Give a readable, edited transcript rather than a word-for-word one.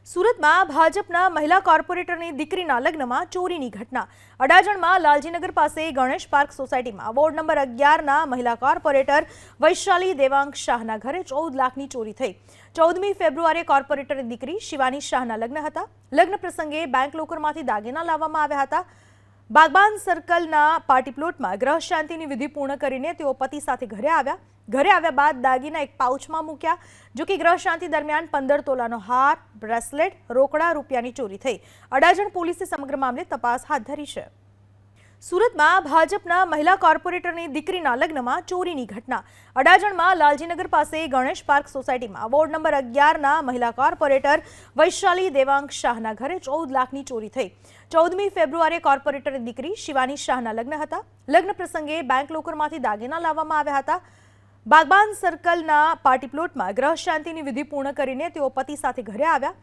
સુરતમાં ભાજપના મહિલા કોર્પોરેટરની દીકરીના લગ્નમાં ચોરીની ઘટના। અડાજણમાં લાલજીનગર પાસે ગણેશ પાર્ક સોસાયટીમાં વોર્ડ નંબર 11ના મહિલા કોર્પોરેટર વૈશાલી દેવાંગ શાહના ઘરે 14 લાખની ચોરી થઈ। 14મી ફેબ્રુઆરીએ કોર્પોરેટરની દીકરી શિવાની શાહના લગ્ન હતા। લગ્ન પ્રસંગે બેંક લોકરમાંથી દાગીના લાવવામાં આવ્યા હતા। બાગબાન સર્કલના પાર્ટી પ્લોટમાં ગ્રહ શાંતિની વિધિ પૂર્ણ કરીને તેઓ પતિ સાથે ઘરે આવ્યા બાદ દાગીના એક પાઉચમાં મૂક્યા। જો કે ગ્રહ શાંતિ દરમિયાન 15 તોલાનો હાર, બ્રેસલેટ, રોકડા રૂપિયાની ચોરી થઈ। અડાજણ પોલીસે સમગ્ર મામલે તપાસ હાથ ધરી છે। સુરતમાં ભાજપના મહિલા કોર્પોરેટરની દીકરીના લગ્નમાં ચોરીની ઘટના। અડાજણમાં લાલજીનગર પાસે ગણેશ પાર્ક સોસાયટીમાં વોર્ડ નંબર 11ના મહિલા કોર્પોરેટર વૈશાલી દેવાંગ શાહના ઘરે 14 લાખની ચોરી થઈ। 14મી ફેબ્રુઆરીએ કોર્પોરેટરની દીકરી શિવાની શાહના લગ્ન હતા। લગ્ન પ્રસંગે બેંક લોકરમાંથી દાગીના લાવવામાં આવ્યા હતા। બાગબાન સર્કલના પાર્ટી પ્લોટમાં ગ્રહ શાંતિની વિધિ પૂર્ણ કરીને તેઓ પતિ સાથે ઘરે આવ્યા